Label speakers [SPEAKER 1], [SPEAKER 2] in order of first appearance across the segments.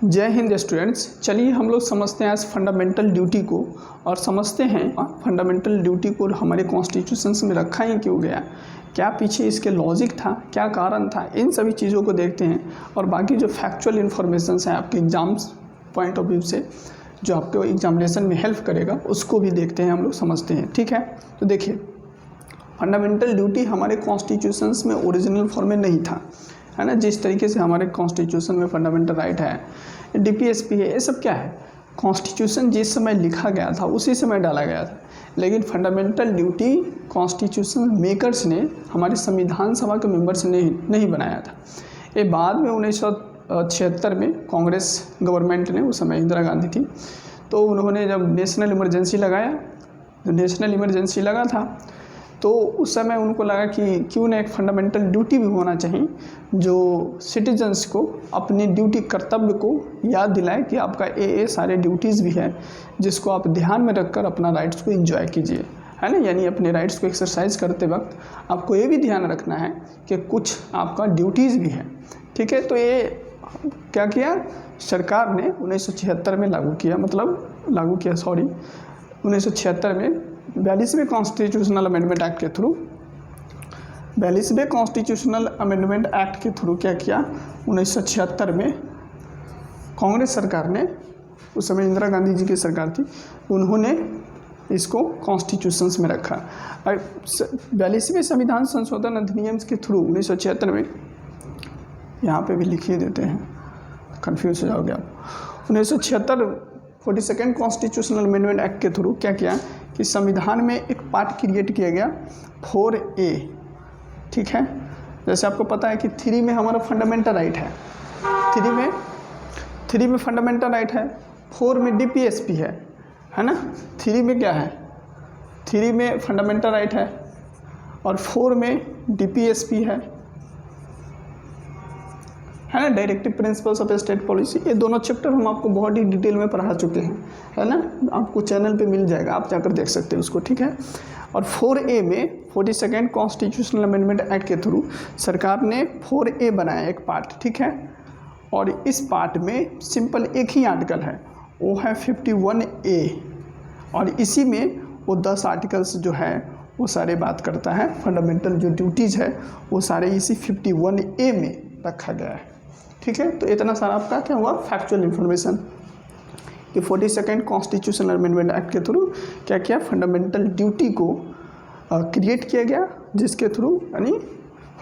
[SPEAKER 1] जय हिंद स्टूडेंट्स। चलिए हम लोग समझते हैं आज फंडामेंटल ड्यूटी को और समझते हैं फंडामेंटल ड्यूटी को हमारे कॉन्स्टिट्यूशंस में रखा ही क्यों गया, क्या पीछे इसके लॉजिक था, क्या कारण था, इन सभी चीज़ों को देखते हैं। और बाकी जो फैक्चुअल इन्फॉर्मेशंस हैं आपके एग्जाम्स पॉइंट ऑफ व्यू से जो आपको एग्जामिनेशन में हेल्प करेगा उसको भी देखते हैं, हम लोग समझते हैं। ठीक है, तो देखिए फंडामेंटल ड्यूटी हमारे कॉन्स्टिट्यूशंस में ओरिजिनल फॉर्म में नहीं था, है ना। जिस तरीके से हमारे कॉन्स्टिट्यूशन में फंडामेंटल राइट है, डीपीएसपी है, ये सब क्या है, कॉन्स्टिट्यूशन जिस समय लिखा गया था उसी समय डाला गया था। लेकिन फंडामेंटल ड्यूटी कॉन्स्टिट्यूशन मेकर्स ने, हमारे संविधान सभा के मेंबर्स ने नहीं बनाया था। ये बाद में 1976 में कांग्रेस गवर्नमेंट ने, उस समय इंदिरा गांधी थी, तो उन्होंने जब नेशनल इमरजेंसी लगाया, जो नेशनल इमरजेंसी लगा था तो उस समय उनको लगा कि क्यों ना एक फंडामेंटल ड्यूटी भी होना चाहिए जो सिटीजन्स को अपनी ड्यूटी कर्तव्य को याद दिलाए कि आपका ये सारे ड्यूटीज़ भी है जिसको आप ध्यान में रखकर अपना राइट्स को एंजॉय कीजिए, है ना। यानी अपने राइट्स को एक्सरसाइज करते वक्त आपको ये भी ध्यान रखना है कि कुछ आपका ड्यूटीज़ भी है। ठीक है, तो ये क्या किया सरकार ने 1976 में लागू किया, 1976 में 42वें कॉन्स्टिट्यूशनल अमेंडमेंट एक्ट के थ्रू, 42वें कॉन्स्टिट्यूशनल अमेंडमेंट एक्ट के थ्रू क्या किया 1976 में कांग्रेस सरकार ने, उस समय इंदिरा गांधी जी की सरकार थी, उन्होंने इसको कॉन्स्टिट्यूशंस में रखा। और 42वें संविधान संशोधन अधिनियम के थ्रू 1976 में, यहाँ पे भी लिखिए देते हैं, कन्फ्यूज हो जाओगे आप, 1976 42nd कॉन्स्टिट्यूशनल अमेंडमेंट एक्ट के थ्रू क्या किया कि संविधान में एक पार्ट क्रिएट किया गया 4A। ठीक है, जैसे आपको पता है कि 3 में हमारा फंडामेंटल राइट है, 3 में फंडामेंटल राइट है, 4 में डीपीएसपी है ना। 3 में क्या है, 3 में फंडामेंटल राइट है और 4 में डीपीएसपी है ना, directive principles of state policy. ये दोनों चैप्टर हम आपको बहुत ही डिटेल में पढ़ा चुके हैं, है ना। आपको चैनल पे मिल जाएगा, आप जाकर देख सकते हैं उसको। ठीक है, और 4A में 42nd कॉन्स्टिट्यूशनल अमेंडमेंट एक्ट के थ्रू सरकार ने 4A बनाया एक पार्ट। ठीक है, और इस पार्ट में सिंपल एक ही आर्टिकल है, वो है 51A, और इसी में वो 10 आर्टिकल्स जो है वो सारे बात करता है, फंडामेंटल जो ड्यूटीज़ है वो सारे इसी 51A में रखा गया है। ठीक है, तो इतना सारा आपका क्या हुआ फैक्चुअल इन्फॉर्मेशन कि 42nd कॉन्स्टिट्यूशनल अमेंडमेंट एक्ट के थ्रू क्या किया, फंडामेंटल ड्यूटी को क्रिएट किया गया, जिसके थ्रू यानी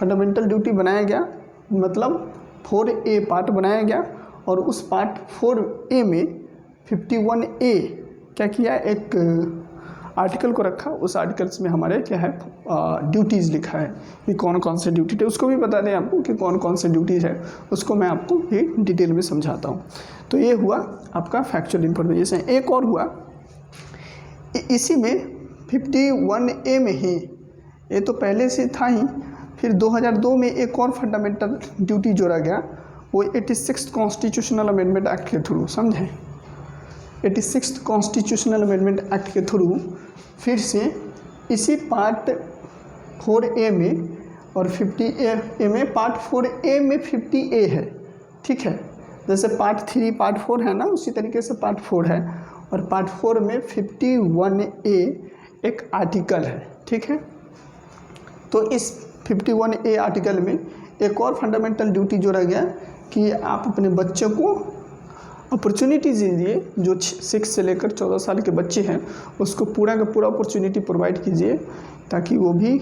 [SPEAKER 1] फंडामेंटल ड्यूटी बनाया गया, मतलब 4A पार्ट बनाया गया, और उस पार्ट 4A में 51A क्या किया, एक आर्टिकल को रखा। उस आर्टिकल्स में हमारे क्या है ड्यूटीज़ लिखा है कि कौन कौन से ड्यूटी थे, उसको भी बता दें आपको कि कौन कौन से ड्यूटीज़ है, उसको मैं आपको ये डिटेल में समझाता हूँ। तो ये हुआ आपका फैक्चुअल इन्फॉर्मेशन। एक और हुआ इसी में 51A में ही, ये तो पहले से था ही, फिर 2002 में एक और फंडामेंटल ड्यूटी जोड़ा गया, वो 86th कॉन्स्टिट्यूशनल अमेंडमेंट एक्ट के थ्रू, समझें। 86th कॉन्स्टिट्यूशनल अमेंडमेंट एक्ट के थ्रू फिर से इसी पार्ट 4A में और 50A में, पार्ट 4A में 50A है। ठीक है, जैसे पार्ट 3 पार्ट 4 है ना, उसी तरीके से पार्ट 4 है, और पार्ट 4 में 51A एक आर्टिकल है। ठीक है, तो इस 51A आर्टिकल में एक और फंडामेंटल ड्यूटी जोड़ा गया कि आप अपने बच्चों को अपॉर्चुनिटीज़ दीजिए, जो 6 से लेकर 14 साल के बच्चे हैं उसको पूरा का पूरा अपॉर्चुनिटी प्रोवाइड कीजिए ताकि वो भी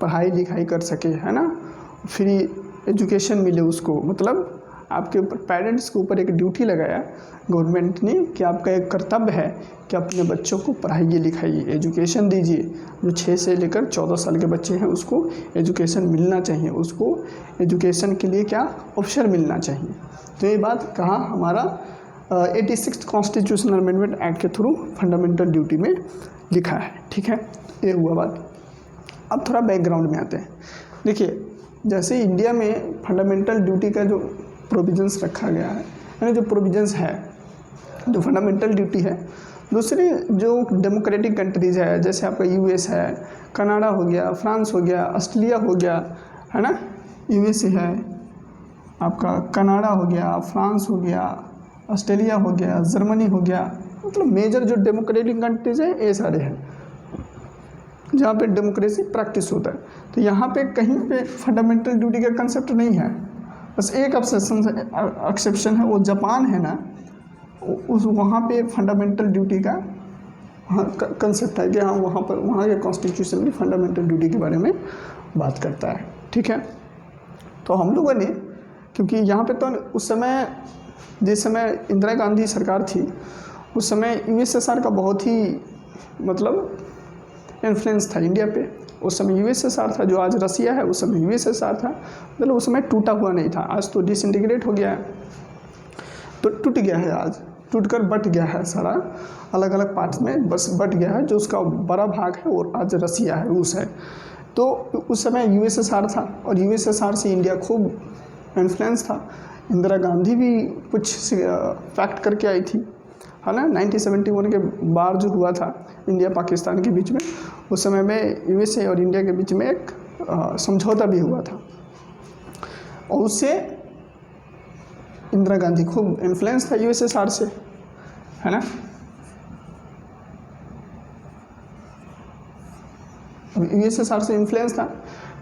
[SPEAKER 1] पढ़ाई लिखाई कर सके, है ना, फ्री एजुकेशन मिले उसको। मतलब आपके ऊपर, पेरेंट्स के ऊपर एक ड्यूटी लगाया गवर्नमेंट ने कि आपका एक कर्तव्य है कि अपने बच्चों को पढ़ाइए लिखाइए, एजुकेशन दीजिए। जो 6 से लेकर 14 साल के बच्चे हैं उसको एजुकेशन मिलना चाहिए, उसको एजुकेशन के लिए क्या अवसर मिलना चाहिए। तो ये बात कहाँ हमारा 86th कॉन्स्टिट्यूशनल अमेंडमेंट एक्ट के थ्रू फंडामेंटल ड्यूटी में लिखा है। ठीक है, ये हुआ बात। अब थोड़ा बैकग्राउंड में आते हैं। देखिए, जैसे इंडिया में फंडामेंटल ड्यूटी का जो प्रोविजंस रखा गया है, यानी जो प्रोविजंस है, जो फंडामेंटल ड्यूटी है, दूसरे जो डेमोक्रेटिक कंट्रीज़ है, जैसे आपका US है, कनाडा हो गया, फ्रांस हो गया, ऑस्ट्रेलिया हो गया, है ना, USA है, आपका कनाडा हो गया, फ्रांस हो गया, ऑस्ट्रेलिया हो गया, जर्मनी हो गया, मतलब मेजर जो डेमोक्रेटिक कंट्रीज हैं ये सारे हैं जहाँ पे डेमोक्रेसी प्रैक्टिस होता है। तो यहाँ पे कहीं पे फंडामेंटल ड्यूटी का कंसेप्ट नहीं है। बस एक एक्सेप्शन है, वो जापान है ना, उस वहाँ पे फंडामेंटल ड्यूटी का कंसेप्ट है कि हाँ वहाँ पर वहाँ के कॉन्स्टिट्यूशन भी फंडामेंटल ड्यूटी के बारे में बात करता है। ठीक है, तो हम लोगों ने, क्योंकि यहाँ पे तो उस समय जिस समय इंदिरा गांधी सरकार थी उस समय यूएसएसआर का बहुत ही मतलब इन्फ्लुएंस था इंडिया पे। उस समय यूएसएसआर था, जो आज रसिया है उस समय यूएसएसआर था, मतलब उस समय टूटा हुआ नहीं था। आज तो डिसइंटीग्रेट हो गया है, तो टूट गया है, आज टूटकर बट गया है, सारा अलग अलग पार्ट्स में बस बट गया है। जो उसका बड़ा भाग है वो आज रसिया है, रूस है। तो उस समय यूएसएसआर था और यूएसएसआर से इंडिया खूब इन्फ्लुएंस था। इंदिरा गांधी भी कुछ फैक्ट करके आई थी, है ना। 1971 के बार जो हुआ था इंडिया पाकिस्तान के बीच में, उस समय में यूएसए और इंडिया के बीच में एक समझौता भी हुआ था और उससे इंदिरा गांधी खूब इन्फ्लुएंस था यूएसएसआर से, है ना। यूएसएसआर से इन्फ्लुएंस था,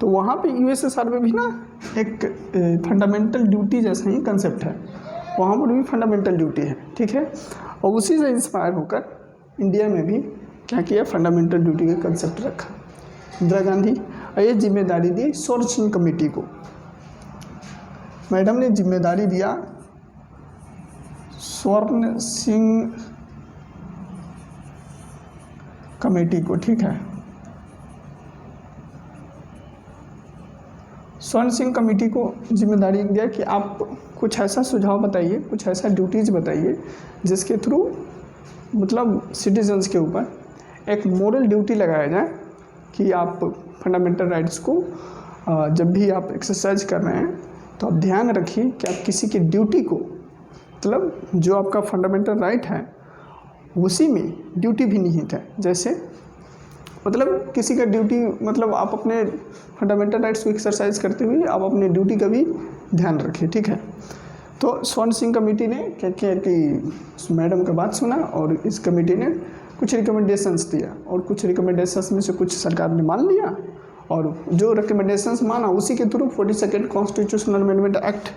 [SPEAKER 1] तो वहाँ पे यूएसएसआर में भी ना एक फंडामेंटल ड्यूटी जैसा ही कंसेप्ट है, वहाँ पर भी फंडामेंटल ड्यूटी है। ठीक है, और उसी से इंस्पायर होकर इंडिया में भी क्या किया, फंडामेंटल ड्यूटी का कंसेप्ट रखा इंदिरा गांधी। और ये जिम्मेदारी दी स्वर्ण सिंह कमेटी को। मैडम ने जिम्मेदारी दिया स्वर्ण सिंह कमेटी को। ठीक है, स्वर्ण सिंह कमेटी को जिम्मेदारी दिया कि आप कुछ ऐसा सुझाव बताइए, कुछ ऐसा ड्यूटीज़ बताइए जिसके थ्रू मतलब सिटीजन्स के ऊपर एक मोरल ड्यूटी लगाया जाए कि आप फंडामेंटल राइट्स को जब भी आप एक्सरसाइज कर रहे हैं तो आप ध्यान रखिए कि आप किसी की ड्यूटी को, मतलब जो आपका फंडामेंटल राइट है उसी में ड्यूटी भी निहित है। जैसे मतलब किसी का ड्यूटी, मतलब आप अपने फंडामेंटल राइट्स को एक्सरसाइज करते हुए आप अपने ड्यूटी का भी ध्यान रखिए। ठीक है, तो स्वर्ण सिंह कमेटी ने क्या किया कि मैडम का बात सुना और इस कमेटी ने कुछ रिकमेंडेशंस दिया और कुछ रिकमेंडेशंस में से कुछ सरकार ने मान लिया और जो रिकमेंडेशंस माना उसी के through 42nd constitutional amendment act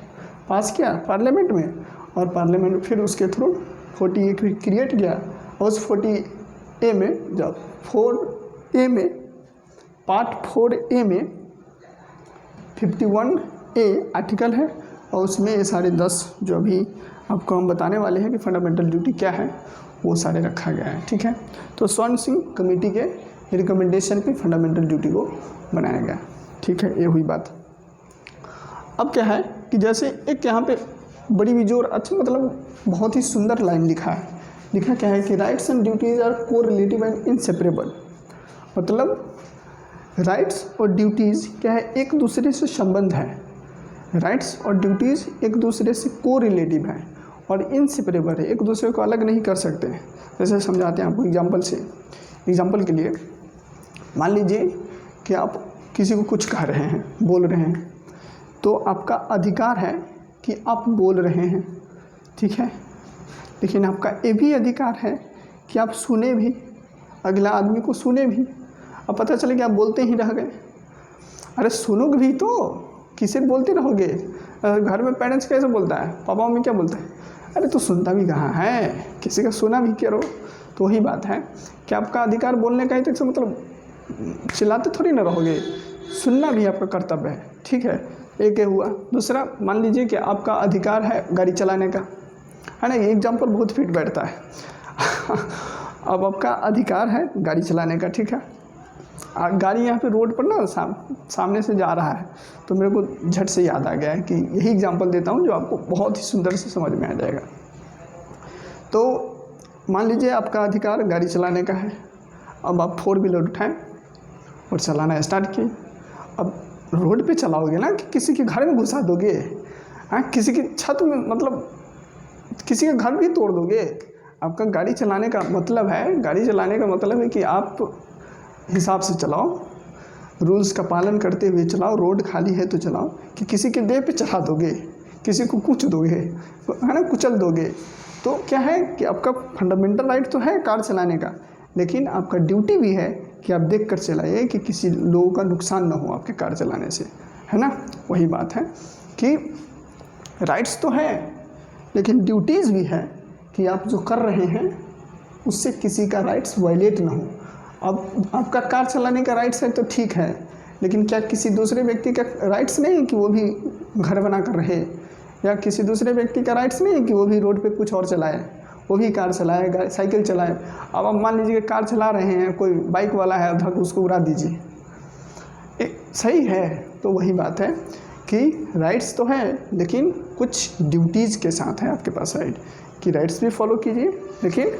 [SPEAKER 1] पास किया पार्लियामेंट में, और पार्लियामेंट फिर उसके थ्रू 40A क्रिएट किया। और उस 40A में जब 4A में पार्ट 4A में 51A आर्टिकल है और उसमें ये सारे 10 जो अभी आपको हम बताने वाले हैं कि फंडामेंटल ड्यूटी क्या है वो सारे रखा गया है। ठीक है, तो स्वर्ण सिंह कमेटी के रिकमेंडेशन पे फंडामेंटल ड्यूटी को बनाया गया। ठीक है, ये हुई बात। अब क्या है कि जैसे एक यहाँ पे बड़ी बेजोर अच्छा मतलब बहुत ही सुंदर लाइन लिखा है। लिखा क्या है कि राइट्स एंड ड्यूटीज़ आर को रिलेटिव एंड इनसेपरेबल। मतलब राइट्स और ड्यूटीज़ क्या है, एक दूसरे से संबंध है। राइट्स और ड्यूटीज़ एक दूसरे से को रिलेटिव है और इनसेपरेबल है, एक दूसरे को अलग नहीं कर सकते। जैसे समझाते हैं आपको एग्जांपल से। एग्जांपल के लिए मान लीजिए कि आप किसी को कुछ कह रहे हैं, बोल रहे हैं, तो आपका अधिकार है कि आप बोल रहे हैं। ठीक है, लेकिन आपका ये भी अधिकार है कि आप सुने भी, अगला आदमी को सुने भी। अब पता चले कि आप बोलते ही रह गए, अरे सुनोगे भी तो किसे बोलते रहोगे। घर में पेरेंट्स कैसे बोलता है, पापा मम्मी क्या बोलते हैं, अरे तो सुनता भी कहाँ है, किसी का सुना भी करो। तो वही बात है कि आपका अधिकार बोलने का ही तो मतलब चिल्लाते थोड़ी ना रहोगे, सुनना भी आपका कर्तव्य है। ठीक है, एक ये हुआ। दूसरा मान लीजिए कि आपका अधिकार है गाड़ी चलाने का, है ना, ये एग्जाम्पल बहुत फिट बैठता है। अब आपका अधिकार है गाड़ी चलाने का। ठीक है, गाड़ी यहाँ पे रोड पर ना सामने से जा रहा है, तो मेरे को झट से याद आ गया है कि यही एग्जांपल देता हूँ जो आपको बहुत ही सुंदर से समझ में आ जाएगा। तो मान लीजिए आपका अधिकार गाड़ी चलाने का है। अब आप 4 व्हीलर उठाएं और चलाना स्टार्ट किए। अब रोड पे चलाओगे ना कि किसी के घर में घुसा दोगे, हाँ, किसी की छत में, मतलब किसी का घर भी तोड़ दोगे। आपका गाड़ी चलाने का मतलब है, गाड़ी चलाने का मतलब है कि आप हिसाब से चलाओ, रूल्स का पालन करते हुए चलाओ। रोड खाली है तो चलाओ, कि किसी के देह पे चढ़ा दोगे, किसी को कुछ दोगे, है ना, कुचल दोगे। तो क्या है कि आपका फंडामेंटल राइट तो है कार चलाने का, लेकिन आपका ड्यूटी भी है कि आप देख कर चलाइए कि किसी लोगों का नुकसान ना हो आपके कार चलाने से, है ना। वही बात है कि राइट्स तो है लेकिन ड्यूटीज़ भी है कि आप जो कर रहे हैं उससे किसी का राइट्स वायलेट ना हो। अब आपका कार चलाने का राइट्स है तो ठीक है, लेकिन क्या किसी दूसरे व्यक्ति का राइट्स नहीं है कि वो भी घर बना कर रहे, या किसी दूसरे व्यक्ति का राइट्स नहीं है कि वो भी रोड पे कुछ और चलाए, वो भी कार चलाए, साइकिल चलाए। अब आप मान लीजिए कार चला रहे हैं, कोई बाइक वाला है, धक उसको उड़ा दीजिए, सही है। तो वही बात है कि राइट्स तो है लेकिन कुछ ड्यूटीज़ के साथ है आपके पास राइट, कि राइट्स भी फॉलो कीजिए लेकिन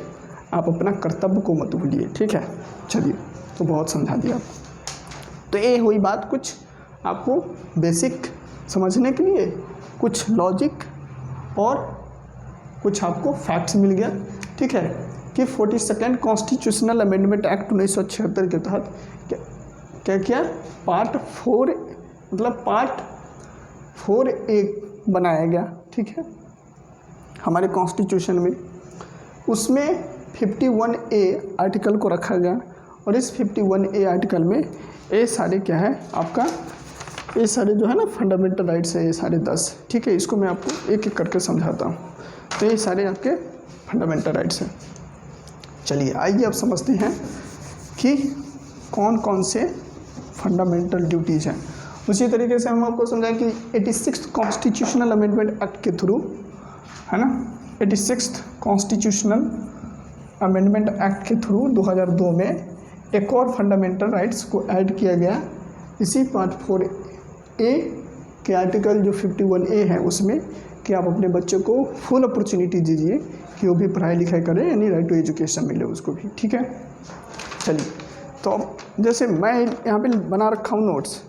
[SPEAKER 1] आप अपना कर्तव्य को मत भूलिए, ठीक है। चलिए, तो बहुत समझा दिया आपको। तो ये हुई बात कुछ आपको बेसिक समझने के लिए, कुछ लॉजिक और कुछ आपको फैक्ट्स मिल गया, ठीक है, कि 42nd कॉन्स्टिट्यूशनल अमेंडमेंट एक्ट 1976 के तहत क्या क्या पार्ट 4 मतलब पार्ट 4A बनाया गया, ठीक है, हमारे कॉन्स्टिट्यूशन में। उसमें 51A आर्टिकल को रखा गया और इस 51A आर्टिकल में ये सारे क्या है आपका, ये सारे जो है ना फंडामेंटल राइट्स है, ये सारे 10, ठीक है। इसको मैं आपको एक एक करके समझाता हूँ। तो ये सारे आपके फंडामेंटल राइट्स हैं। चलिए आइए अब समझते हैं कि कौन कौन से फंडामेंटल ड्यूटीज़ हैं। उसी तरीके से हम आपको समझाएं कि 86th कॉन्स्टिट्यूशनल अमेंडमेंट एक्ट के थ्रू, है ना, 86th कॉन्स्टिट्यूशनल अमेंडमेंट एक्ट के थ्रू 2002 में एक और फंडामेंटल राइट्स को ऐड किया गया। इसी पार्ट 4A के आर्टिकल जो 51A है उसमें कि आप अपने बच्चों को फुल अपॉर्चुनिटी दीजिए कि वो भी पढ़ाई लिखाई करें, यानी राइट टू एजुकेशन मिले उसको भी, ठीक है। चलिए, तो अब जैसे मैं यहाँ पे बना रखा हूँ नोट्स,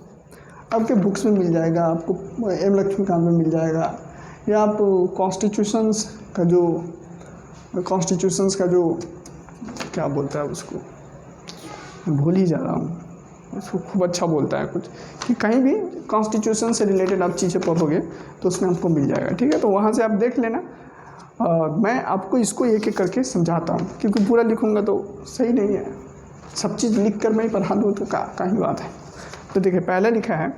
[SPEAKER 1] आपके बुक्स में मिल जाएगा, आपको एम लक्ष्मीकांत में मिल जाएगा, या आप कॉन्स्टिट्यूशंस का जो क्या बोलता है उसको, मैं भूल ही जा रहा हूँ, उसको खूब अच्छा बोलता है कुछ, कि कहीं भी कॉन्स्टिट्यूशन से रिलेटेड आप चीज़ें पढ़ोगे तो उसमें आपको मिल जाएगा, ठीक है। तो वहाँ से आप देख लेना। मैं आपको इसको एक एक करके समझाता हूँ, क्योंकि पूरा लिखूँगा तो सही नहीं है, सब चीज़ लिख कर मैं पढ़ा दूँ तो का ही बात है। तो देखिए, पहले लिखा है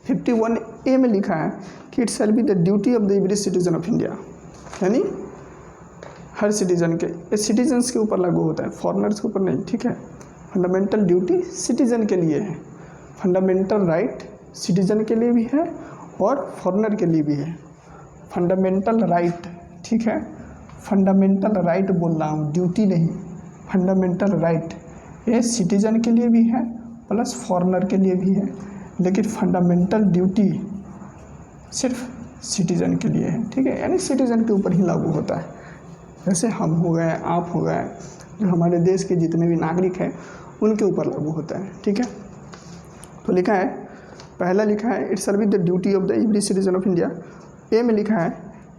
[SPEAKER 1] 51A में लिखा है कि it shall be the duty of the every citizen of India, यानी हर सिटीजन के, ये सिटीजन्स के ऊपर लागू होता है, फॉरेनर्स के ऊपर नहीं, ठीक है। फंडामेंटल ड्यूटी सिटीजन के लिए है, फंडामेंटल राइट सिटीजन के लिए भी है और फॉरेनर के लिए भी है। फंडामेंटल राइट, ठीक है, फंडामेंटल राइट बोल रहा हूँ, ड्यूटी नहीं, फंडामेंटल राइट ये सिटीजन के लिए भी है प्लस फॉरेनर के लिए भी है, लेकिन फंडामेंटल ड्यूटी सिर्फ सिटीजन के लिए है, ठीक है, यानी सिटीजन के ऊपर ही लागू होता है। जैसे हम हो गए, आप हो गए, जो हमारे देश के जितने भी नागरिक हैं उनके ऊपर लागू होता है, ठीक है। तो लिखा है, पहला लिखा है it shall be the duty of the every citizen of India. A में लिखा है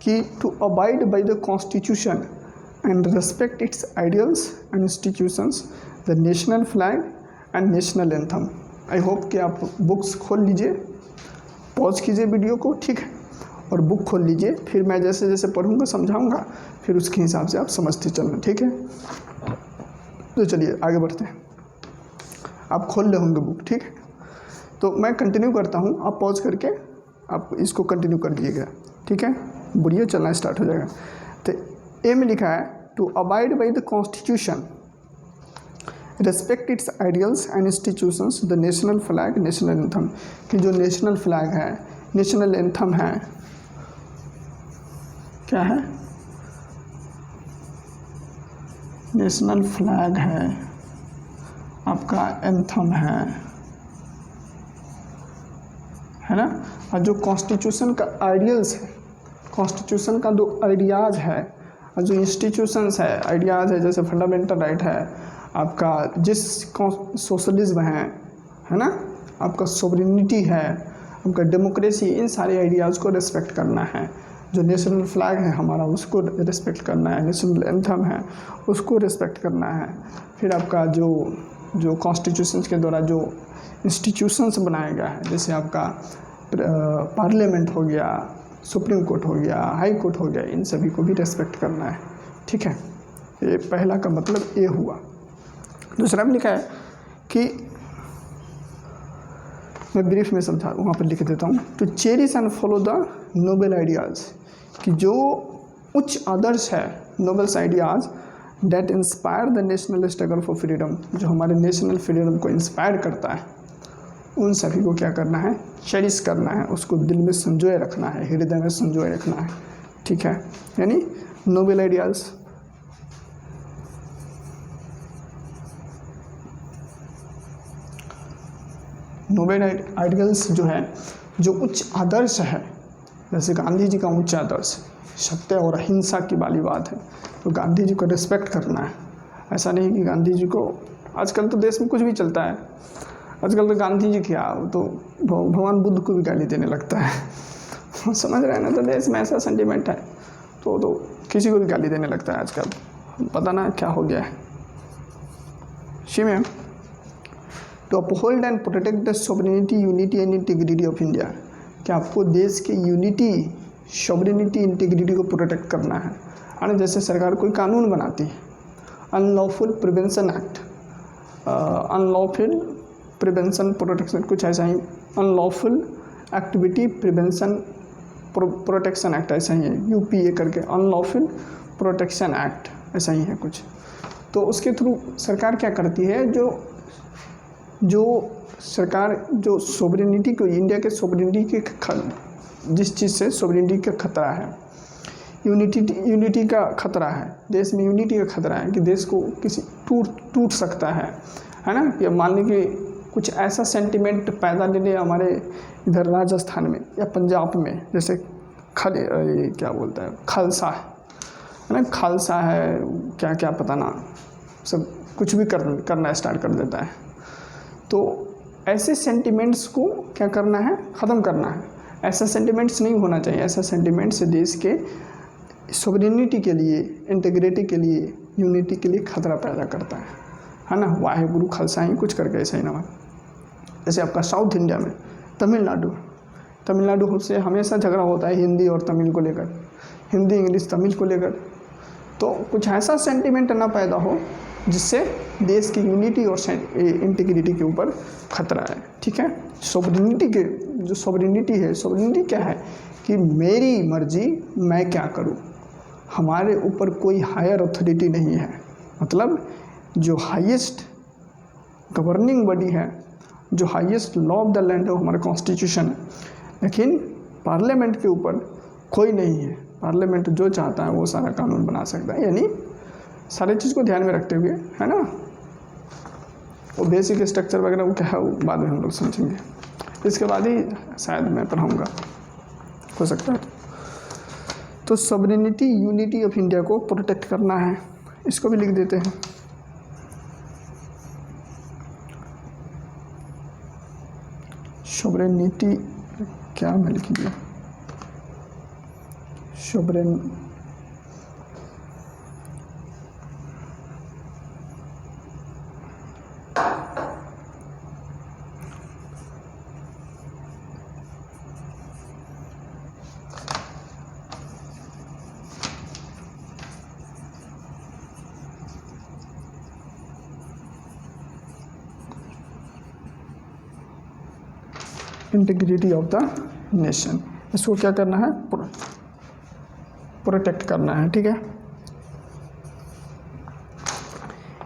[SPEAKER 1] कि to abide by the constitution and respect its ideals and institutions, the national flag and national anthem. I hope कि आप books खोल लीजिए, pause कीजिए video को, ठीक है, और बुक खोल लीजिए, फिर मैं जैसे जैसे पढ़ूंगा समझाऊंगा, फिर उसके हिसाब से आप समझते चलना, ठीक है। तो चलिए आगे बढ़ते हैं, आप खोल ले होंगे बुक, ठीक है। तो मैं कंटिन्यू करता हूँ, आप पॉज करके आप इसको कंटिन्यू कर दीजिएगा, ठीक है, वीडियो चलना स्टार्ट हो जाएगा। तो ए में लिखा है to abide by the constitution, respect its ideals and institutions, the national flag, national anthem, कि जो नेशनल फ्लैग है, नेशनल एंथम है, क्या है, नेशनल फ्लैग है, आपका एंथम है ना, और जो कॉन्स्टिट्यूशन का आइडियल्स है, कॉन्स्टिट्यूशन का जो आइडियाज़ है, और जो इंस्टीट्यूशंस है, आइडियाज़ है, जैसे फंडामेंटल राइट है आपका, जिस सोशलिज्म है ना, आपका सोवरेनिटी है, आपका डेमोक्रेसी, इन सारे आइडियाज़ को रिस्पेक्ट करना है। जो नेशनल फ्लैग है हमारा उसको रिस्पेक्ट करना है, नेशनल एंथम है उसको रिस्पेक्ट करना है। फिर आपका जो कॉन्स्टिट्यूशन के द्वारा जो इंस्टीट्यूशंस बनाया गया है, जैसे आपका पार्लियामेंट हो गया, सुप्रीम कोर्ट हो गया, हाई कोर्ट हो गया, इन सभी को भी रेस्पेक्ट करना है, ठीक है। ये पहला का मतलब ये हुआ। दूसरा में लिखा है कि मैं ब्रीफ में समझा वहाँ पर लिख देता हूँ, to cherish and follow the noble ideas, कि जो उच्च आदर्श है, nobles ideas that inspire the national struggle for freedom, जो हमारे नेशनल फ्रीडम को इंस्पायर करता है, उन सभी को क्या करना है, चेरिश करना है, उसको दिल में संजोए रखना है, हृदय में संजोए रखना है, ठीक है। यानी नोबल आइडियाज़। नोबल आइडियल्स जो है, जो उच्च आदर्श है, जैसे गांधी जी का उच्च आदर्श सत्य और अहिंसा की वाली बात है, तो गांधी जी को रिस्पेक्ट करना है। ऐसा नहीं कि गांधी जी को, आजकल तो देश में कुछ भी चलता है, आजकल तो गांधी जी क्या, तो भगवान बुद्ध को भी गाली देने लगता है समझ रहे हैं ना। तो देश में ऐसा सेंटिमेंट है, तो किसी को भी गाली देने लगता है आजकल, पता ना क्या हो गया है। शी में to uphold and protect the sovereignty, unity and integrity of India, कि आपको देश की यूनिटी, सॉवरेनिटी, इंटीग्रिटी को प्रोटेक्ट करना है। और जैसे सरकार कोई कानून बनाती है, unlawful prevention act, unlawful prevention protection, कुछ ऐसा ही, unlawful activity prevention protection act, ऐसा ही है, यूपीए करके, अनलॉफुल प्रोटेक्शन एक्ट, ऐसा ही है कुछ। तो उसके थ्रू सरकार क्या करती है, जो सरकार जो सोवरेनिटी को, इंडिया के सोवरेनिटी के जिस चीज़ से सोवरेनिटी का खतरा है, यूनिटी का खतरा है, देश में यूनिटी का खतरा है, कि देश को किसी टूट सकता है ना, या मान लीजिए कुछ ऐसा सेंटिमेंट पैदा ले ले हमारे इधर राजस्थान में या पंजाब में, जैसे क्या बोलता है, खालसा है ना, खालसा है, क्या क्या पता ना, सब कुछ भी करना स्टार्ट कर देता है। तो ऐसे सेंटिमेंट्स को क्या करना है, ख़त्म करना है। ऐसा सेंटिमेंट्स नहीं होना चाहिए। ऐसा सेंटिमेंट्स देश के सोवरेनिटी के लिए, इंटीग्रिटी के लिए, यूनिटी के लिए खतरा पैदा करता है ना। वाहे गुरु खालसा ही कुछ करके ऐसा ही ना। जैसे आपका साउथ इंडिया में तमिलनाडु से हमेशा झगड़ा होता है हिंदी और तमिल को लेकर, हिंदी इंग्लिश तमिल को लेकर। तो कुछ ऐसा सेंटिमेंट ना पैदा हो जिससे देश की यूनिटी और इंटीग्रिटी के ऊपर खतरा है, ठीक है। सोवरेनिटी के जो सोवरेनिटी है, सोवरेनिटी क्या है कि मेरी मर्जी मैं क्या करूं, हमारे ऊपर कोई हायर अथॉरिटी नहीं है। मतलब जो हाईएस्ट गवर्निंग बॉडी है, जो highest law of the land है, वो हमारा कॉन्स्टिट्यूशन है। लेकिन पार्लियामेंट के ऊपर कोई नहीं है। पार्लियामेंट जो चाहता है वो सारा कानून बना सकता है, यानी सारी चीज़ को ध्यान में रखते हुए, है ना। वो बेसिक स्ट्रक्चर वगैरह वो क्या है वो बाद में हम लोग समझेंगे, इसके बाद ही शायद मैं पढ़ाऊँगा, हो सकता है। तो सॉवरेनिटी, यूनिटी ऑफ इंडिया को प्रोटेक्ट करना है, इसको भी लिख देते हैं। सॉवरेनिटी क्या मैं लिख दिया, sovereign integrity of the nation, इसको क्या करना है, प्रोटेक्ट करना है, ठीक है।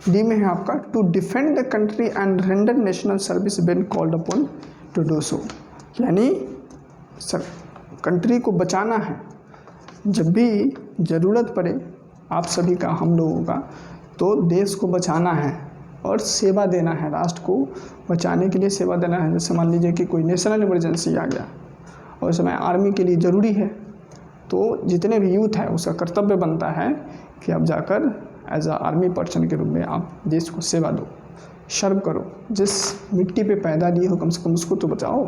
[SPEAKER 1] डी में है आपका to defend the country and render national service when called upon to do so, यानी कंट्री को बचाना है जब भी ज़रूरत पड़े आप सभी का, हम लोगों का, तो देश को बचाना है और सेवा देना है, राष्ट्र को बचाने के लिए सेवा देना है। जैसे मान लीजिए कि कोई नेशनल इमरजेंसी आ गया और इस समय आर्मी के लिए ज़रूरी है, तो जितने भी यूथ है उसका कर्तव्य बनता है कि आप जाकर एज आ आर्मी पर्सन के रूप में आप देश को सेवा दो, सर्व करो। जिस मिट्टी पे पैदा लिए हो कम से कम उसको तो बचाओ,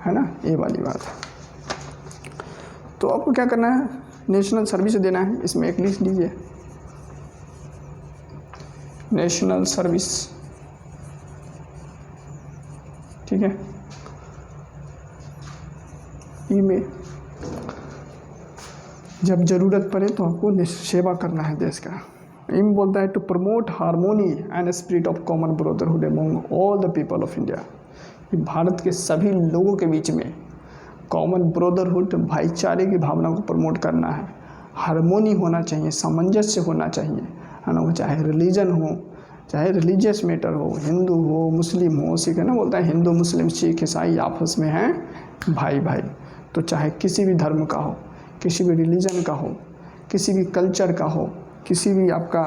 [SPEAKER 1] है ना, ये वाली बात है। तो आपको क्या करना है, नेशनल सर्विस देना है। इसमें एक लिस्ट लीजिए, नेशनल सर्विस, ठीक है। ई में जब ज़रूरत पड़े तो आपको सेवा करना है देश का। एम बोलता है to promote harmony and spirit of common brotherhood among all the people of India. Bharat के सभी लोगों के बीच में कॉमन ब्रदरहुड, भाईचारे की भावना को प्रमोट करना है। हारमोनी होना चाहिए, सामंजस्य होना चाहिए, है ना। चाहे रिलीजन हो, चाहे रिलीजियस मैटर हो, हिंदू हो, मुस्लिम हो, सिख, है ना, बोलता है हिंदू मुस्लिम सिख ईसाई आपस में हैं भाई भाई। तो चाहे किसी भी धर्म का हो, किसी भी रिलीजन का हो, किसी भी कल्चर का हो, किसी भी आपका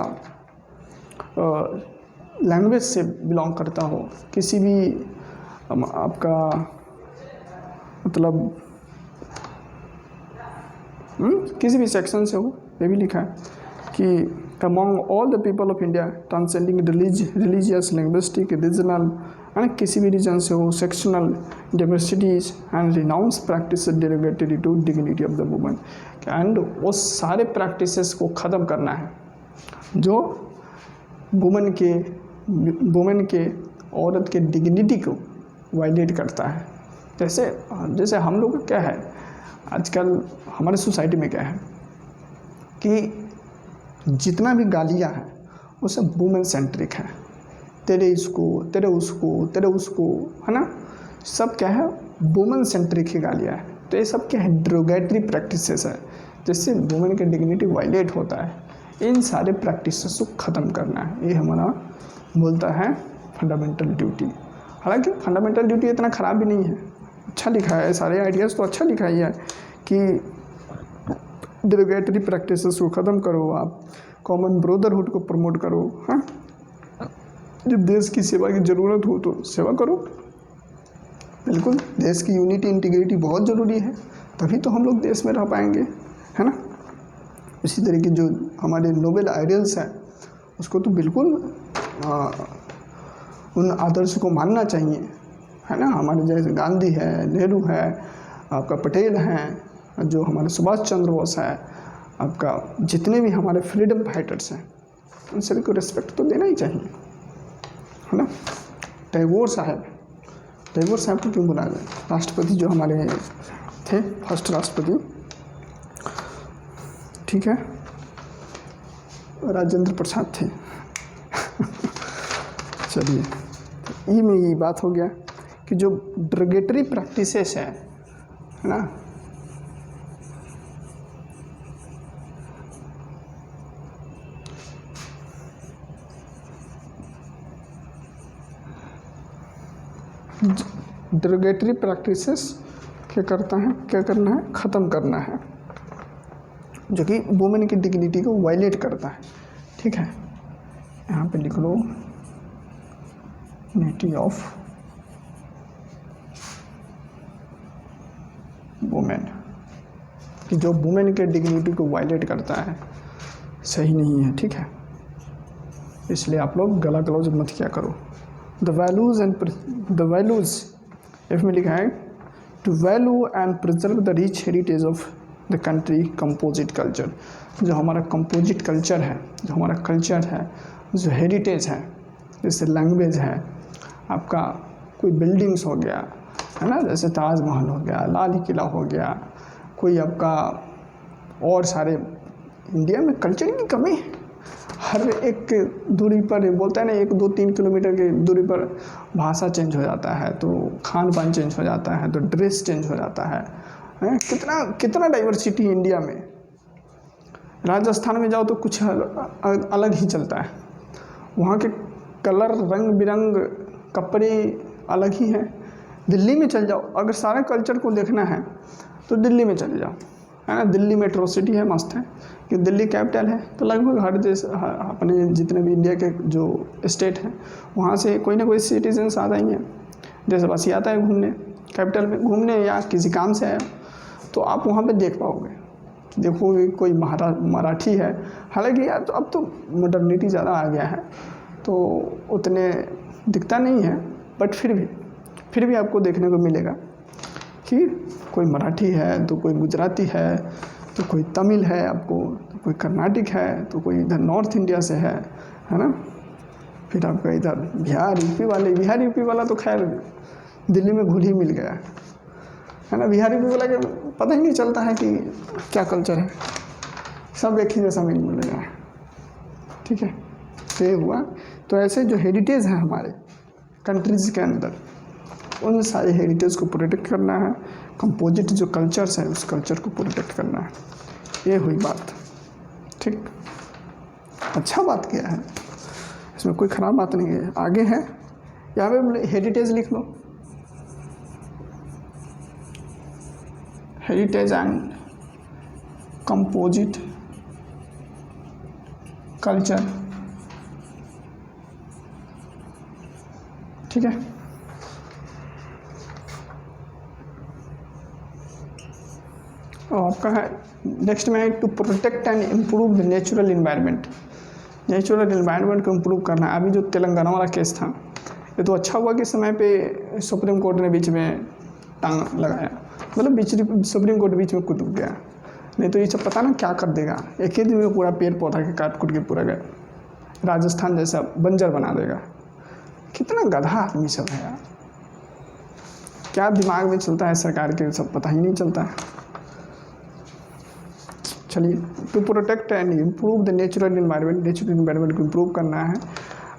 [SPEAKER 1] लैंग्वेज से बिलोंग करता हो, किसी भी आपका मतलब किसी भी सेक्शन से हो, ये भी लिखा है कि among all the people of India transcending religious, linguistic, regional and किसी भी रीजन से हो, sectional diversities and renounce practices derogatory to dignity of the woman। And वो सारे प्रैक्टिसेस को ख़त्म करना है जो वुमेन के औरत के डिग्निटी को वायलेट करता है। जैसे हम लोग का क्या है आजकल हमारे सोसाइटी में क्या है कि जितना भी गालियाँ हैं वो सब वुमेन सेंट्रिक है। तेरे इसको, तेरे उसको, तेरे उसको, है ना, सब क्या है वुमेन सेंट्रिक ही गालियाँ हैं। तो ये सब क्या है ड्रोगेटरी प्रैक्टिसेस है जिससे वुमेन के डिग्निटी वायलेट होता है। इन सारे प्रैक्टिसेस को ख़त्म करना है, ये हमारा बोलता है फंडामेंटल ड्यूटी। हालांकि फंडामेंटल ड्यूटी इतना ख़राब भी नहीं है, अच्छा लिखा है, सारे आइडियाज़ तो अच्छा लिखा ही है कि डिरोगेटरी प्रैक्टिसेस को ख़त्म करो, आप कॉमन ब्रदरहुड को प्रमोट करो। हाँ, जब देश की सेवा की ज़रूरत हो तो सेवा करो। बिल्कुल, देश की यूनिटी इंटीग्रिटी बहुत ज़रूरी है, तभी तो हम लोग देश में रह पाएंगे, है ना। इसी तरह के जो हमारे नोबेल आइडियल्स हैं उसको तो बिल्कुल उन आदर्श को मानना चाहिए, है ना। हमारे जैसे गांधी है, नेहरू है, आपका पटेल हैं, जो हमारे सुभाष चंद्र बोस है, आपका जितने भी हमारे फ्रीडम फाइटर्स हैं उन सभी को रिस्पेक्ट तो देना ही चाहिए, है ना। टैगोर साहब को क्यों बुलाया जाए, राष्ट्रपति जो हमारे थे, फर्स्ट राष्ट्रपति, ठीक है, राजेंद्र प्रसाद थे। चलिए, ई में ये बात हो गया कि जो ड्रोगेटरी प्रैक्टिसेस है ना, ड्रोगेटरी प्रैक्टिसेस क्या करना है, ख़त्म करना है, जो कि वुमेन की डिग्निटी को वायलेट करता है। ठीक है, यहाँ पे लिख लो डिग्निटी ऑफ वुमेन, कि जो वुमेन के डिग्निटी को वायलेट करता है सही नहीं है। ठीक है, इसलिए आप लोग गला गलौज मत किया करो। द वैल्यूज़ इसमें लिखा है to value and preserve the rich heritage of the country composite culture. जो हमारा कंपोजिट कल्चर है, जो हमारा कल्चर है, जो हेरिटेज है, जैसे लैंग्वेज है, आपका कोई बिल्डिंग्स हो गया, है ना, जैसे ताजमहल हो गया, लाल किला हो गया, कोई आपका और सारे इंडिया में कल्चर की कमी है। हर एक दूरी पर बोलते हैं ना, 1-2-3 किलोमीटर की दूरी पर भाषा चेंज हो जाता है, तो खान पान चेंज हो जाता है, तो ड्रेस चेंज हो जाता है। कितना डाइवर्सिटी इंडिया में। राजस्थान में जाओ तो कुछ अलग ही चलता है, वहाँ के कलर, रंग बिरंग कपड़े अलग ही हैं। दिल्ली में चल जाओ, अगर सारे कल्चर को देखना है तो दिल्ली में चले जाओ, है ना। दिल्ली मेट्रो सिटी है, मस्त है, कि दिल्ली कैपिटल है, तो लगभग हर देश, अपने जितने भी इंडिया के जो स्टेट हैं वहाँ से कोई ना कोई सिटीजन्स आता ही है, देशवासी आता है घूमने, कैपिटल में घूमने या किसी काम से आया, तो आप वहाँ पे देख पाओगे। देखोगे कोई मराठी है, हालांकि यार तो अब तो मॉडर्निटी ज़्यादा आ गया है तो उतने दिखता नहीं है, बट फिर भी आपको देखने को मिलेगा कि कोई मराठी है, तो कोई गुजराती है, तो कोई तमिल है, आपको तो कोई कर्नाटक है, तो कोई इधर नॉर्थ इंडिया से है ना। फिर आपका इधर बिहार यूपी वाला तो खैर दिल्ली में घुल ही मिल गया है ना। बिहार यूपी वाला के पता ही नहीं चलता है कि क्या कल्चर है। सब एक ही जैसा मीनिंग मिलेगा, ठीक है। तो ये हुआ। तो ऐसे जो हेरिटेज है हमारे कंट्रीज़ के अंदर, उन सारे हेरिटेज को प्रोटेक्ट करना है। कंपोजिट जो कल्चर्स हैं उस कल्चर को प्रोटेक्ट करना है। ये हुई बात, ठीक। अच्छा बात किया है, इसमें कोई ख़राब बात नहीं है। आगे है यहाँ पे हेरिटेज लिख लो, हेरिटेज एंड कंपोजिट कल्चर, ठीक है। और आपका है नेक्स्ट में है to protect and improve the natural environment. Natural environment को इम्प्रूव करना है। अभी जो तेलंगाना वाला केस था, ये तो अच्छा हुआ कि समय पे सुप्रीम कोर्ट ने बीच में टांग लगाया, मतलब सुप्रीम कोर्ट बीच में कूद गया, नहीं तो ये सब पता ना क्या कर देगा। एक ही दिन में पूरा पेड़ पौधा के काट कूट के पूरा गया राजस्थान जैसा बंजर बना देगा। कितना गधा आदमी सब है यार, क्या दिमाग में चलता है सरकार के, सब पता ही नहीं चलता है। चलिए, to protect and improve the natural environment, natural environment को इम्प्रूव करना है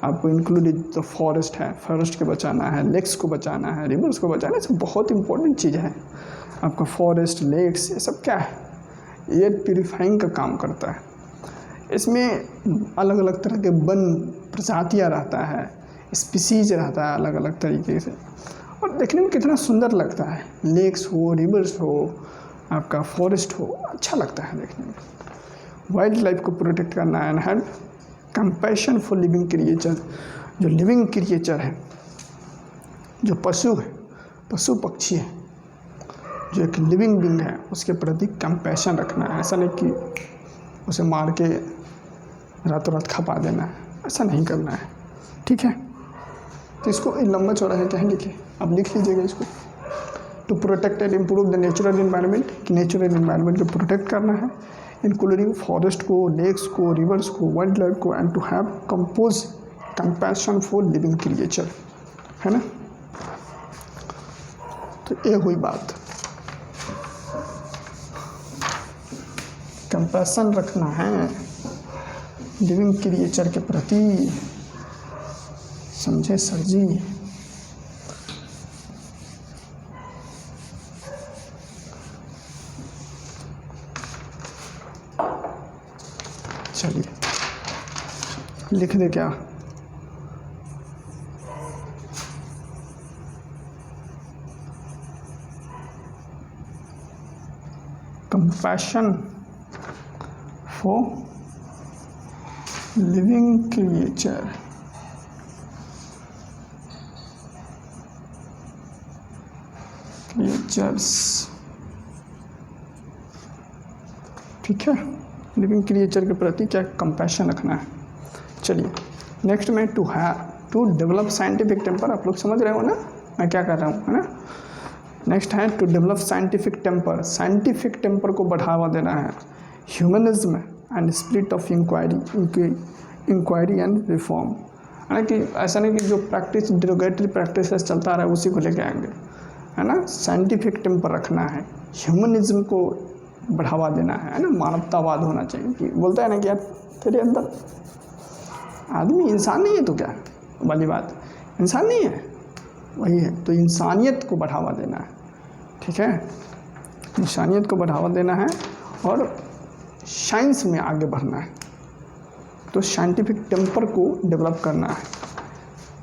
[SPEAKER 1] आपको। इंक्लूड द फॉरेस्ट है, फॉरेस्ट को बचाना है, लेक्स को बचाना है, रिवर्स को बचाना है, सब बहुत इंपॉर्टेंट चीज़ है आपका। फॉरेस्ट, लेक्स, ये सब क्या है, एयर प्यूरिफाइंग का काम करता है। इसमें अलग अलग तरह के वन प्रजातियाँ रहता है, स्पीसीज रहता है अलग अलग तरीके से, और देखने में कितना सुंदर लगता है। लेक्स हो, रिवर्स हो, आपका फॉरेस्ट हो, अच्छा लगता है देखने में। वाइल्ड लाइफ को प्रोटेक्ट करना है and have compassion for living creature. जो लिविंग क्रिएचर है, जो पशु है, पशु पक्षी है, जो एक लिविंग बीइंग है, उसके प्रति कंपैशन रखना है। ऐसा नहीं कि उसे मार के रातों रात खपा देना है, ऐसा नहीं करना है, ठीक है। तो इसको लंबा चौड़ा है क्या है, लिखिए आप, लिख लीजिएगा इसको। To protect and improve the natural environment, कि नेचुरल इन्वायरमेंट को प्रोटेक्ट करना है, इंक्लूडिंग फॉरेस्ट को, लेक्स को, रिवर्स को, वाइल्ड लाइफ को, and to have compassion for living creature, है ना। तो ये हुई बात, कंपैशन रखना है लिविंग क्रिएचर के प्रति, समझे सर जी। चलिए लिख दे क्या, compassion for living creature, creatures, ठीक है। लिविंग क्रिएचर के प्रति क्या कंपैशन रखना है। चलिए नेक्स्ट में टू डेवलप साइंटिफिक टेम्पर। आप लोग समझ रहे हो ना मैं क्या कर रहा हूँ, है ना। नेक्स्ट है to develop scientific temper. Scientific temper को बढ़ावा देना है। Humanism and spirit of inquiry and reform, है ना, कि ऐसा नहीं कि जो प्रैक्टिस डिरोगेटरी प्रैक्टिस चलता रहा है उसी को लेके आएंगे, है ना। साइंटिफिक टेम्पर रखना है, ह्यूमनिज्म को बढ़ावा देना है ना, मानवतावाद होना चाहिए। कि बोलता है ना कि यार तेरे अंदर आदमी इंसान नहीं है तो क्या वाली बात, इंसान नहीं है, वही है। तो इंसानियत को बढ़ावा देना है, ठीक है, इंसानियत को बढ़ावा देना है और साइंस में आगे बढ़ना है। तो साइंटिफिक टेम्पर को डेवलप करना है।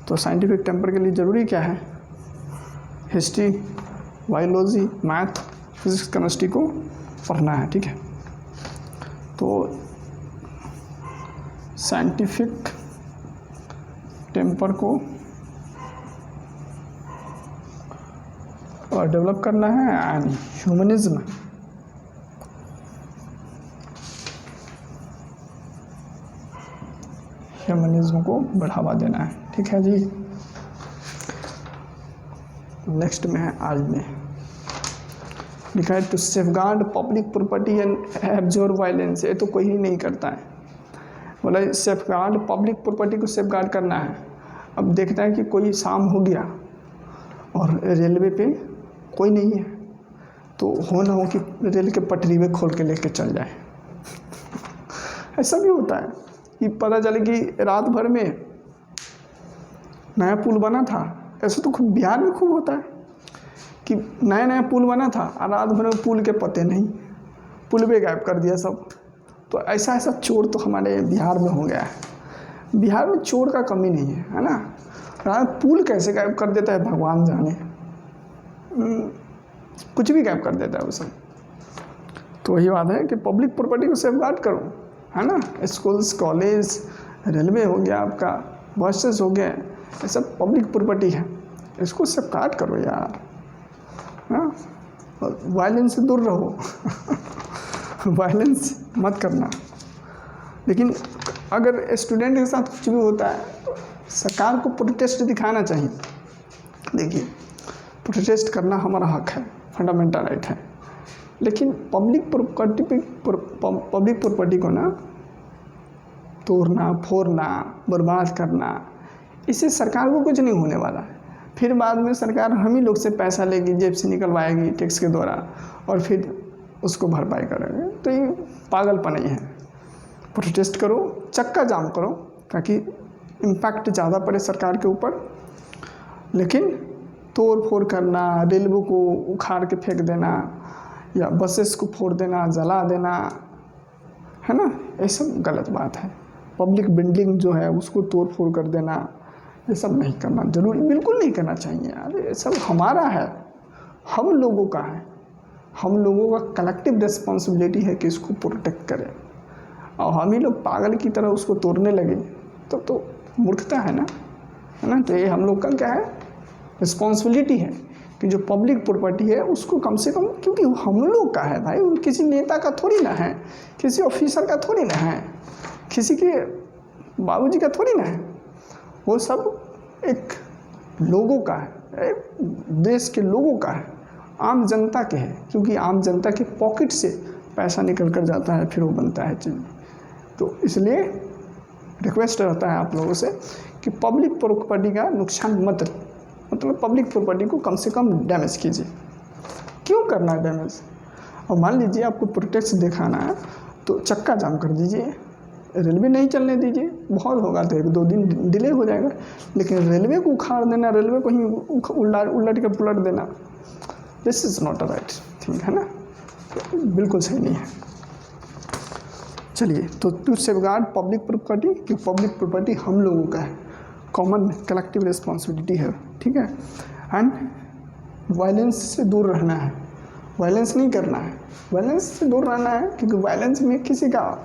[SPEAKER 1] तो साइंटिफिक टेम्पर के लिए ज़रूरी क्या है, history, biology, math, physics, chemistry को पढ़ना है, ठीक है। तो साइंटिफिक टेम्पर को डेवलप करना है एंड ह्यूमनिज्म को बढ़ावा देना है, ठीक है जी। नेक्स्ट में है आज में लिखा है to safeguard public property and absorb violence. ये तो कोई ही नहीं करता है, बोला सेफगार्ड पब्लिक प्रॉपर्टी को सेफगार्ड करना है। अब देखता है कि कोई शाम हो गया और रेलवे पे कोई नहीं है, तो हो ना हो कि रेल के पटरी में खोल के लेके चल जाए ऐसा भी होता है कि पता चले कि रात भर में नया पुल बना था। ऐसा तो खूब बिहार में खूब होता है कि नया नया पुल बना था और रात भर में पुल के पते नहीं, पुल भी गायब कर दिया सब। तो ऐसा ऐसा चोर तो हमारे बिहार में हो गया है। बिहार में चोर का कमी नहीं है ना। पुल कैसे गायब कर देता है भगवान जाने, कुछ भी गायब कर देता है वो सब। तो वही बात है कि पब्लिक प्रॉपर्टी को सेफगार्ड करो, है ना। स्कूल्स, कॉलेज, रेलवे हो गया आपका, बसेस हो गए, ये सब पब्लिक प्रॉपर्टी है, इसको सेफगार्ड करो यार। हाँ, वायलेंस से दूर रहो वायलेंस मत करना। लेकिन अगर स्टूडेंट के साथ कुछ भी होता है तो सरकार को प्रोटेस्ट दिखाना चाहिए। देखिए, प्रोटेस्ट करना हमारा हक है, फंडामेंटल राइट है, लेकिन पब्लिक प्रॉपर्टी को ना तोड़ना, फोड़ना, बर्बाद करना, इससे सरकार को कुछ नहीं होने वाला है। फिर बाद में सरकार हम ही लोग से पैसा लेगी, जेब से निकलवाएगी टैक्स के द्वारा, और फिर उसको भरपाई करेंगे। तो ये पागलपन ही है। प्रोटेस्ट करो, चक्का जाम करो, ताकि इम्पैक्ट ज़्यादा पड़े सरकार के ऊपर। लेकिन तोड़ फोड़ करना, रेलवे को उखाड़ के फेंक देना या बसेस को फोड़ देना, जला देना, है ना, ये सब गलत बात है। पब्लिक बिल्डिंग जो है उसको तोड़ फोड़ कर देना, ये सब नहीं करना जरूरी, बिल्कुल नहीं करना चाहिए यार। ये सब हमारा है, हम लोगों का है, हम लोगों का कलेक्टिव रिस्पॉन्सिबिलिटी है कि इसको प्रोटेक्ट करें। और हम ही लोग पागल की तरह उसको तोड़ने लगे तो मूर्खता है ना, है ना। तो ये हम लोग का क्या है, रिस्पॉन्सिबिलिटी है कि जो पब्लिक प्रॉपर्टी है उसको कम से कम, क्योंकि हम लोग का है भाई, वो किसी नेता का थोड़ी ना है, किसी ऑफिसर का थोड़ी ना है, किसी के बाबूजी का थोड़ी ना है, वो सब एक लोगों का है, देश के लोगों का है, आम जनता के है। क्योंकि आम जनता के पॉकेट से पैसा निकल कर जाता है, फिर वो बनता है चीज़। तो इसलिए रिक्वेस्ट रहता है आप लोगों से कि पब्लिक प्रॉपर्टी का नुकसान मत, मतलब पब्लिक प्रॉपर्टी को कम से कम डैमेज कीजिए। क्यों करना है डैमेज? और मान लीजिए आपको प्रोटेस्ट दिखाना है तो चक्का जाम कर दीजिए, रेलवे नहीं चलने दीजिए, बहुत होगा तो 1-2 दिन डिले हो जाएगा। लेकिन रेलवे को उखाड़ देना, रेलवे को ही उलट के पलट देना, this is not a right thing, है ना। तो बिल्कुल सही नहीं है। चलिए, तो टू सेफगार्ड पब्लिक प्रॉपर्टी, कि पब्लिक प्रॉपर्टी हम लोगों का है, कॉमन कलेक्टिव रिस्पॉन्सिबिलिटी है, ठीक है। एंड वायलेंस से दूर रहना है, वायलेंस नहीं करना है, वायलेंस से दूर रहना है, क्योंकि वायलेंस में किसी का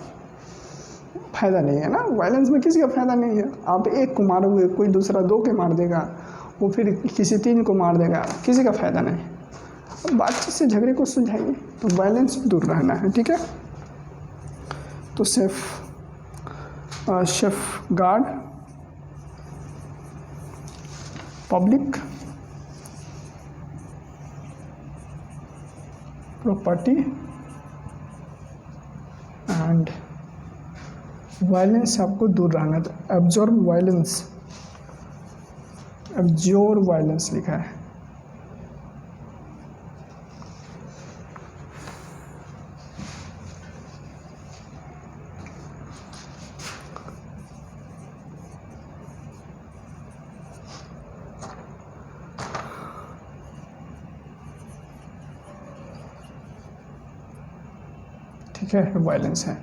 [SPEAKER 1] फ़ायदा नहीं है ना, वायलेंस में किसी का फ़ायदा नहीं है। आप एक को मारोगे, कोई दूसरा 2 के मार देगा, वो फिर किसी 3 को मार देगा, किसी का फ़ायदा नहीं। बातचीत से झगड़े को सुलझाइए, तो वायलेंस से दूर रहना है, ठीक है। तो safeguard public property and violence से आपको दूर रहना था। एब्जॉर्ब वायलेंस लिखा है। ठीक है, वायलेंस है,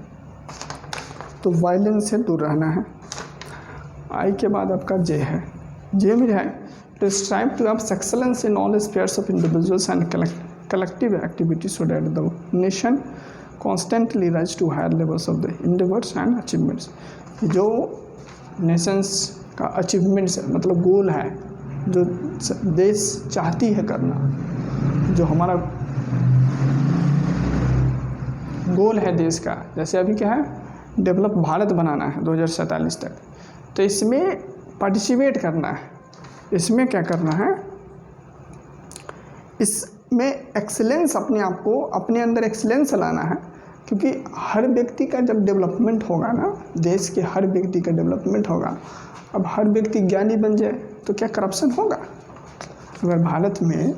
[SPEAKER 1] तो वायलेंस से दूर रहना है। आई के बाद आपका जे है। जे में है to strive to have excellence in all spheres of individuals and collective activity so that the nation constantly rise to higher levels of the endeavours and achievements. जो नेशंस का अचीवमेंट्स है, मतलब गोल है, जो देश चाहती है करना, जो हमारा गोल है देश का, जैसे अभी क्या है, डेवलप भारत बनाना है 2047 तक, तो इसमें पार्टिसिपेट करना है, इसमें क्या करना है, इसमें एक्सीलेंस, अपने आप को अपने अंदर एक्सीलेंस लाना है। क्योंकि हर व्यक्ति का जब डेवलपमेंट होगा ना, देश के हर व्यक्ति का डेवलपमेंट होगा। अब हर व्यक्ति ज्ञानी बन जाए तो क्या करप्शन होगा? अगर भारत में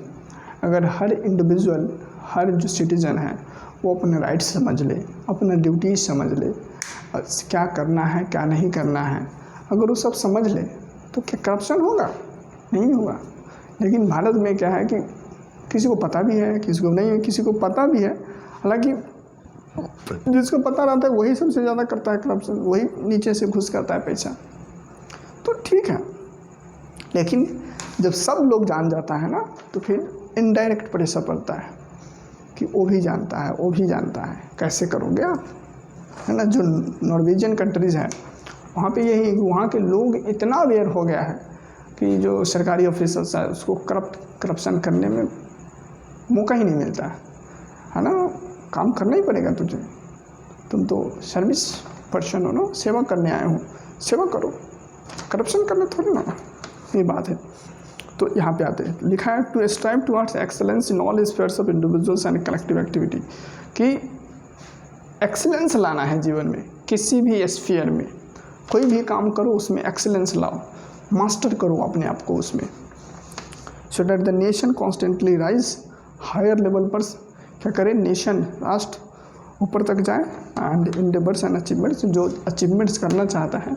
[SPEAKER 1] अगर हर इंडिविजुअल, हर जो सिटीजन है वो अपने राइट्स समझ ले, अपना ड्यूटीज समझ ले, क्या करना है क्या नहीं करना है, अगर वो सब समझ ले तो क्या करप्शन होगा? नहीं होगा। लेकिन भारत में क्या है कि किसी को पता भी है, किसी को नहीं है, किसी को पता भी है, हालांकि जिसको पता रहता है वही सबसे ज़्यादा करता है करप्शन, वही नीचे से घुस करता है पैसा। तो ठीक है, लेकिन जब सब लोग जान जाता है ना तो फिर इनडायरेक्ट प्रेशर पड़ता है कि वो भी जानता है, वो भी जानता है, कैसे करोगे आप, है ना। जो नॉर्वेजियन कंट्रीज़ है वहाँ पे यही, वहाँ के लोग इतना अवेयर हो गया है कि जो सरकारी ऑफिसर्स है उसको करप्शन करने में मौका ही नहीं मिलता है ना। काम करना ही पड़ेगा तुझे, तुम तो सर्विस पर्सन हो ना, सेवा करने आए हो, सेवा करो, करप्शन करना थोड़ी ना, ये बात है। तो यहाँ पे आते हैं, लिखा है to strive towards excellence in all spheres of individuals and collective activity, कि एक्सेलेंस लाना है जीवन में, किसी भी स्फीयर में कोई भी काम करो उसमें एक्सेलेंस लाओ, मास्टर करो अपने आप को उसमें, so that the nation constantly rise higher level पर, क्या करे, नेशन, राष्ट्र ऊपर तक जाए, एंड इंडेवर्स एंड अचीवमेंट्स, जो अचीवमेंट्स करना चाहता है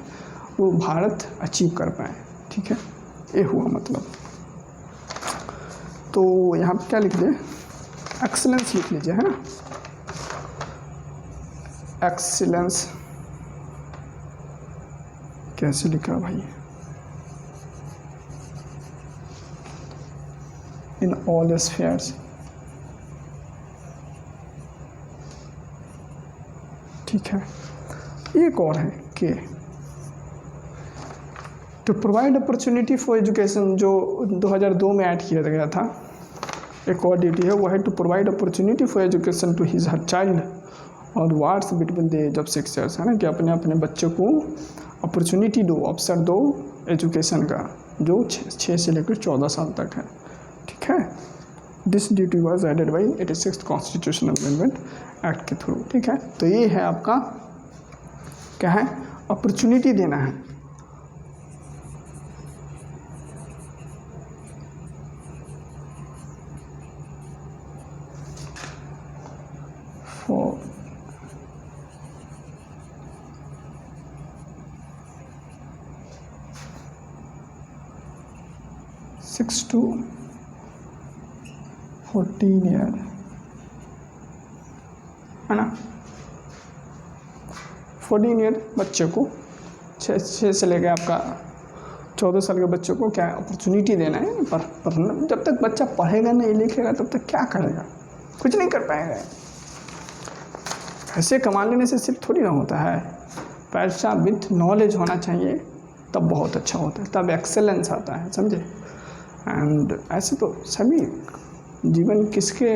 [SPEAKER 1] वो भारत अचीव कर पाए। ठीक है, ये हुआ मतलब। तो यहाँ पे क्या लिख दे, एक्सीलेंस लिख लीजिए, है ना, एक्सीलेंस कैसे लिखा भाई, इन ऑल स्फीयर्स। ठीक है, एक और है कि to provide opportunity for education, जो 2002 में ऐड किया गया था, एक और ड्यूटी है, वो है to provide opportunity for education to his her child और wards between the age of 6 years, है ना, कि अपने बच्चों को अपॉर्चुनिटी दो, अवसर दो एजुकेशन का, जो 6 से लेकर 14 साल तक है। ठीक है, this duty was added by 86th constitutional amendment act के थ्रू। ठीक है, तो ये है आपका क्या है, अपॉर्चुनिटी देना है। फॉर 6 to 14 ईयर, है ना, 14 ईयर बच्चे को, 6 से लेकर आपका 14 साल के बच्चों को क्या अपॉर्चुनिटी देना है। पर जब तक बच्चा पढ़ेगा नहीं लिखेगा तब तक क्या करेगा, कुछ नहीं कर पाएगा। पैसे कमा लेने से सिर्फ थोड़ी ना होता है, पैसा विथ नॉलेज होना चाहिए, तब बहुत अच्छा होता है, तब एक्सेलेंस आता है, समझे। एंड ऐसे तो सभी जीवन, किसके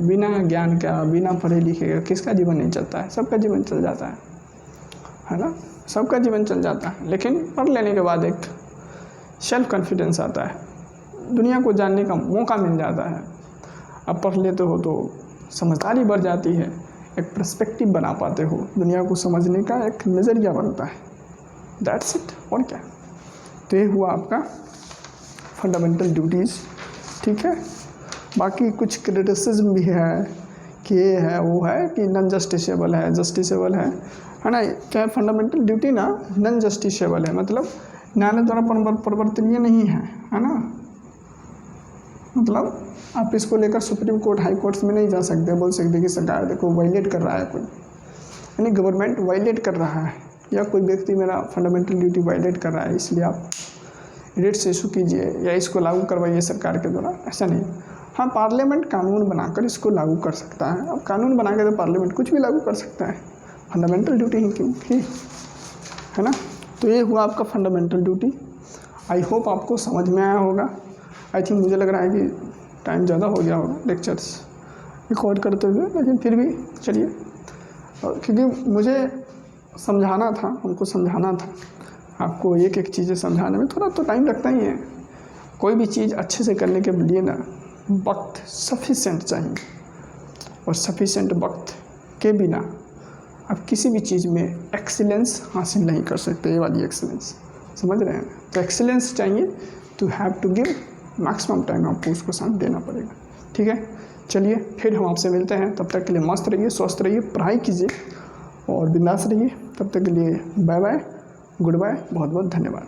[SPEAKER 1] बिना ज्ञान का, बिना पढ़े लिखे का किसका जीवन नहीं चलता है, सबका जीवन चल जाता है ना, सबका जीवन चल जाता है। लेकिन पढ़ लेने के बाद एक सेल्फ कॉन्फिडेंस आता है, दुनिया को जानने का मौका मिल जाता है। अब पढ़ लेते हो तो समझदारी बढ़ जाती है, एक पर्सपेक्टिव बना पाते हो, दुनिया को समझने का एक नज़रिया बनता है। दैट्स इट, और क्या। तो ये हुआ आपका फंडामेंटल ड्यूटीज़। ठीक है, बाकी कुछ क्रिटिसिज्म भी है कि ये है वो है कि नॉन जस्टिसेबल है, जस्टिसेबल है ना। क्या फंडामेंटल ड्यूटी ना नॉन जस्टिसेबल है, मतलब न्यायालय द्वारा परिवर्तनीय नहीं है ना। मतलब आप इसको लेकर सुप्रीम कोर्ट, हाई कोर्ट्स में नहीं जा सकते, बोल सकते कि सरकार देखो वायलेट कर रहा है कोई, यानी गवर्नमेंट वायलेट कर रहा है या कोई व्यक्ति मेरा फंडामेंटल ड्यूटी वायलेट कर रहा है, इसलिए आप रेट्स इशू कीजिए या इसको लागू करवाइए सरकार के द्वारा, ऐसा नहीं। हाँ, पार्लियामेंट कानून बनाकर इसको लागू कर सकता है। अब कानून बना के तो पार्लियामेंट कुछ भी लागू कर सकता है, फंडामेंटल ड्यूटी ही क्यों ही, है ना। तो ये हुआ आपका फंडामेंटल ड्यूटी। आई होप आपको समझ में आया होगा। आई थिंक, मुझे लग रहा है कि टाइम ज़्यादा हो गया होगा लेक्चर्स रिकॉर्ड करते हुए, लेकिन फिर भी चलिए, क्योंकि मुझे समझाना था, हमको समझाना था आपको, एक एक चीज़ें समझाने में थोड़ा तो टाइम लगता ही है। कोई भी चीज़ अच्छे से करने के लिए ना वक्त सफिशेंट चाहिए, और सफिशेंट वक्त के बिना आप किसी भी चीज़ में एक्सीलेंस हासिल नहीं कर सकते। ये वाली एक्सीलेंस, समझ रहे हैं। तो एक्सीलेंस चाहिए तो have to give maximum time, आपको उसको साथ देना पड़ेगा। ठीक है, चलिए फिर हम आपसे मिलते हैं, तब तक के लिए मस्त रहिए, स्वस्थ रहिए, पढ़ाई कीजिए और बिंदास रहिए। तब तक के लिए बाय बाय, गुड बाय, बहुत बहुत धन्यवाद।